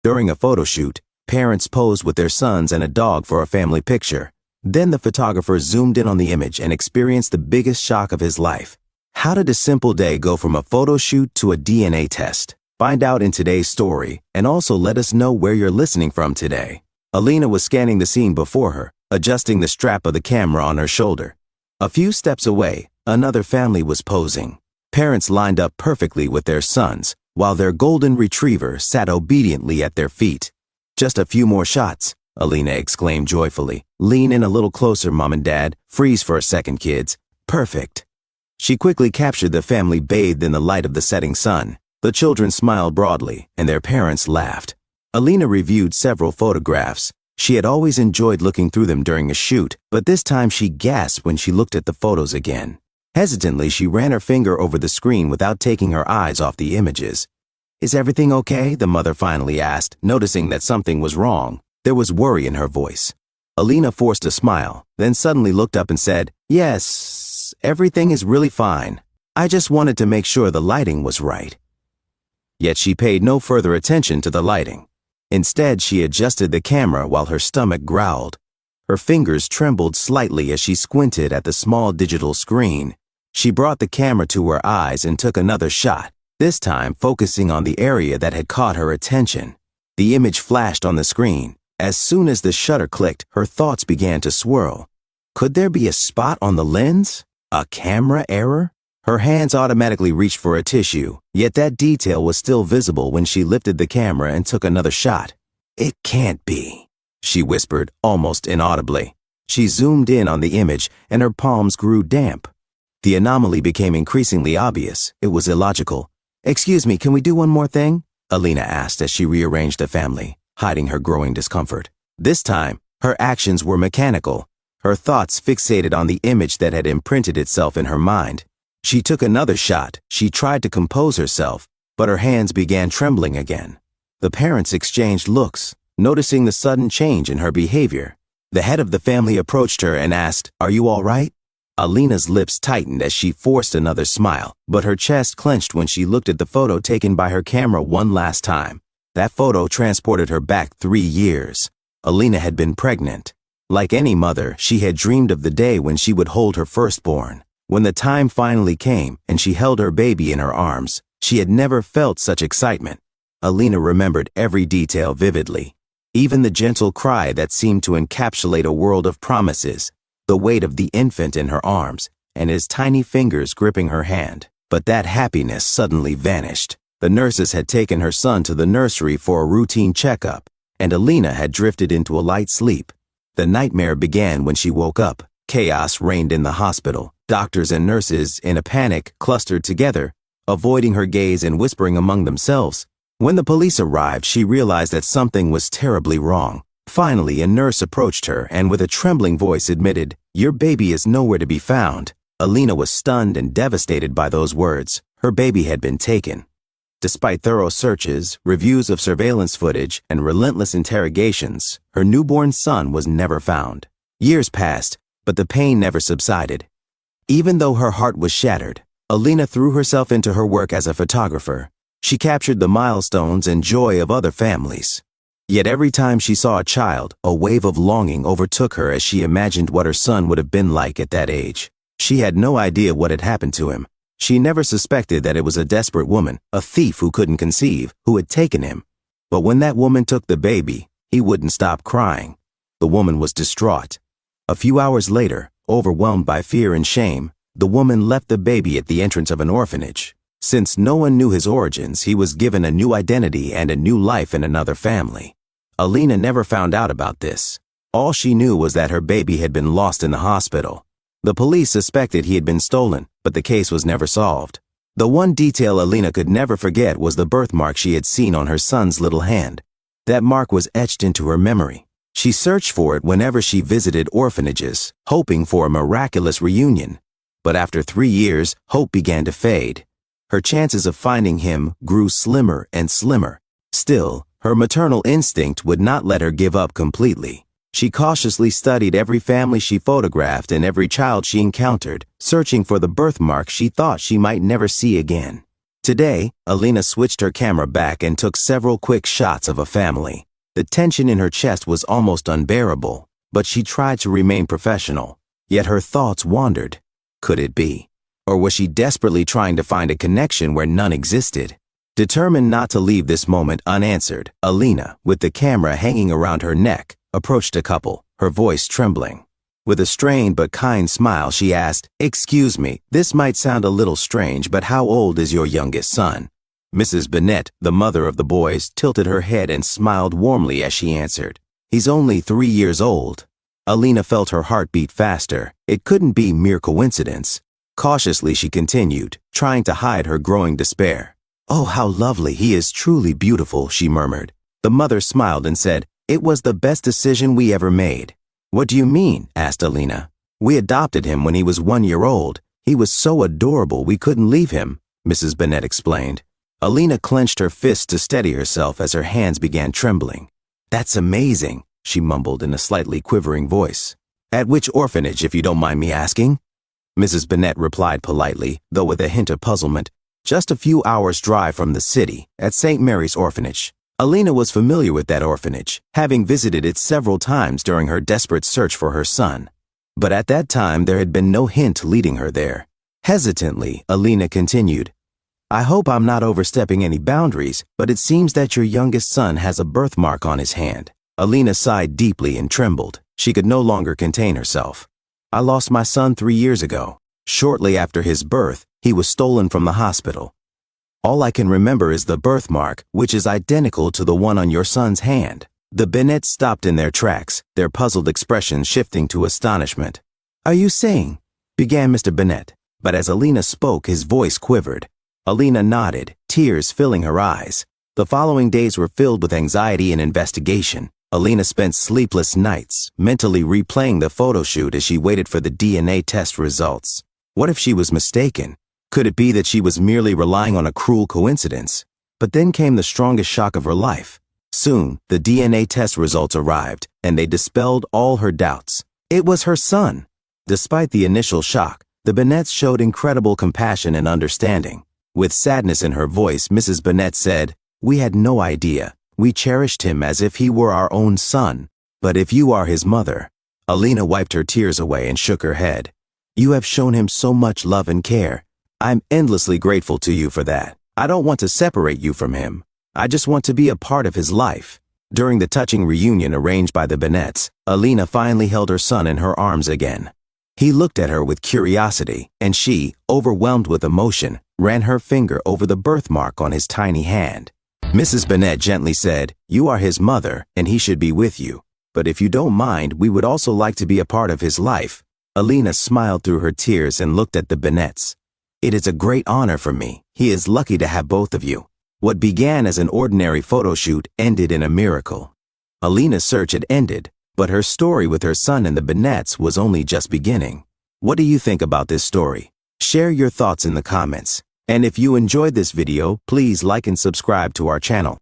During a photoshoot, parents posed with their sons and a dog for a family picture. Then the photographer zoomed in on the image and experienced the biggest shock of his life. How did a simple day go from a photoshoot to a DNA test? Find out in today's story, and also let us know where you're listening from today. Alina was scanning the scene before her, adjusting the strap of the camera on her shoulder. A few steps away, another family was posing. Parents lined up perfectly with their sons, while their golden retriever sat obediently at their feet. "Just a few more shots," Alina exclaimed joyfully. "Lean in a little closer, Mom and Dad. Freeze for a second, kids. Perfect." She quickly captured the family bathed in the light of the setting sun. The children smiled broadly, and their parents laughed. Alina reviewed several photographs. She had always enjoyed looking through them during a shoot, but this time she gasped when she looked at the photos again. Hesitantly, she ran her finger over the screen without taking her eyes off the images. "Is everything okay?" the mother finally asked, noticing that something was wrong. There was worry in her voice. Alina forced a smile, then suddenly looked up and said, "Yes, everything is really fine. I just wanted to make sure the lighting was right." Yet she paid no further attention to the lighting. Instead, she adjusted the camera while her stomach growled. Her fingers trembled slightly as she squinted at the small digital screen. She brought the camera to her eyes and took another shot, this time focusing on the area that had caught her attention. The image flashed on the screen. As soon as the shutter clicked, her thoughts began to swirl. Could there be a spot on the lens? A camera error? Her hands automatically reached for a tissue, yet that detail was still visible when she lifted the camera and took another shot. "It can't be," she whispered, almost inaudibly. She zoomed in on the image, and her palms grew damp. The anomaly became increasingly obvious. It was illogical. "Excuse me, can we do one more thing?" Alina asked as she rearranged the family, hiding her growing discomfort. This time, her actions were mechanical, her thoughts fixated on the image that had imprinted itself in her mind. She took another shot. She tried to compose herself, but her hands began trembling again. The parents exchanged looks, noticing the sudden change in her behavior. The head of the family approached her and asked, "Are you all right?" Alina's lips tightened as she forced another smile, but her chest clenched when she looked at the photo taken by her camera one last time. That photo transported her back 3 years. Alina had been pregnant. Like any mother, she had dreamed of the day when she would hold her firstborn. When the time finally came and she held her baby in her arms, she had never felt such excitement. Alina remembered every detail vividly, even the gentle cry that seemed to encapsulate a world of promises, the weight of the infant in her arms, and his tiny fingers gripping her hand. But that happiness suddenly vanished. The nurses had taken her son to the nursery for a routine checkup, and Alina had drifted into a light sleep. The nightmare began when she woke up. Chaos reigned in the hospital. Doctors and nurses, in a panic, clustered together, avoiding her gaze and whispering among themselves. When the police arrived, she realized that something was terribly wrong. Finally, a nurse approached her and with a trembling voice admitted, "Your baby is nowhere to be found." Alina was stunned and devastated by those words. Her baby had been taken. Despite thorough searches, reviews of surveillance footage, and relentless interrogations, her newborn son was never found. Years passed, but the pain never subsided. Even though her heart was shattered, Alina threw herself into her work as a photographer. She captured the milestones and joy of other families. Yet every time she saw a child, a wave of longing overtook her as she imagined what her son would have been like at that age. She had no idea what had happened to him. She never suspected that it was a desperate woman, a thief who couldn't conceive, who had taken him. But when that woman took the baby, he wouldn't stop crying. The woman was distraught. A few hours later, overwhelmed by fear and shame, the woman left the baby at the entrance of an orphanage. Since no one knew his origins, he was given a new identity and a new life in another family. Alina never found out about this. All she knew was that her baby had been lost in the hospital. The police suspected he had been stolen, but the case was never solved. The one detail Alina could never forget was the birthmark she had seen on her son's little hand. That mark was etched into her memory. She searched for it whenever she visited orphanages, hoping for a miraculous reunion. But after 3 years, hope began to fade. Her chances of finding him grew slimmer and slimmer. Still, her maternal instinct would not let her give up completely. She cautiously studied every family she photographed and every child she encountered, searching for the birthmark she thought she might never see again. Today, Alina switched her camera back and took several quick shots of a family. The tension in her chest was almost unbearable, but she tried to remain professional. Yet her thoughts wandered. Could it be? Or was she desperately trying to find a connection where none existed? Determined not to leave this moment unanswered, Alina, with the camera hanging around her neck, approached a couple, her voice trembling. With a strained but kind smile, she asked, "Excuse me, this might sound a little strange, but how old is your youngest son?" Mrs. Bennett, the mother of the boys, tilted her head and smiled warmly as she answered, "He's only 3 years old." Alina felt her heart beat faster. It couldn't be mere coincidence. Cautiously she continued, trying to hide her growing despair. "Oh, how lovely, he is truly beautiful," she murmured. The mother smiled and said, "It was the best decision we ever made." "What do you mean?" asked Alina. "We adopted him when he was 1 year old. He was so adorable we couldn't leave him," Mrs. Bennett explained. Alina clenched her fists to steady herself as her hands began trembling. "That's amazing," she mumbled in a slightly quivering voice. "At which orphanage, if you don't mind me asking?" Mrs. Bennett replied politely, though with a hint of puzzlement. "Just a few hours' drive from the city, at St. Mary's Orphanage." Alina was familiar with that orphanage, having visited it several times during her desperate search for her son. But at that time there had been no hint leading her there. Hesitantly, Alina continued, "I hope I'm not overstepping any boundaries, but it seems that your youngest son has a birthmark on his hand." Alina sighed deeply and trembled. She could no longer contain herself. "I lost my son 3 years ago. Shortly after his birth, he was stolen from the hospital. All I can remember is the birthmark, which is identical to the one on your son's hand." The Bennetts stopped in their tracks, their puzzled expressions shifting to astonishment. "Are you saying?" began Mr. Bennett, but as Alina spoke, his voice quivered. Alina nodded, tears filling her eyes. The following days were filled with anxiety and investigation. Alina spent sleepless nights, mentally replaying the photoshoot as she waited for the DNA test results. What if she was mistaken? Could it be that she was merely relying on a cruel coincidence? But then came the strongest shock of her life. Soon, the DNA test results arrived, and they dispelled all her doubts. It was her son. Despite the initial shock, the Bennetts showed incredible compassion and understanding. With sadness in her voice, Mrs. Bennett said, "We had no idea. We cherished him as if he were our own son. But if you are his mother..." Alina wiped her tears away and shook her head. "You have shown him so much love and care. I'm endlessly grateful to you for that. I don't want to separate you from him. I just want to be a part of his life." During the touching reunion arranged by the Bennetts, Alina finally held her son in her arms again. He looked at her with curiosity, and she, overwhelmed with emotion, ran her finger over the birthmark on his tiny hand. Mrs. Bennett gently said, "You are his mother, and he should be with you. But if you don't mind, we would also like to be a part of his life." Alina smiled through her tears and looked at the Bennetts. "It is a great honor for me. He is lucky to have both of you." What began as an ordinary photoshoot ended in a miracle. Alina's search had ended, but her story with her son and the Bennetts was only just beginning. What do you think about this story? Share your thoughts in the comments. And if you enjoyed this video, please like and subscribe to our channel.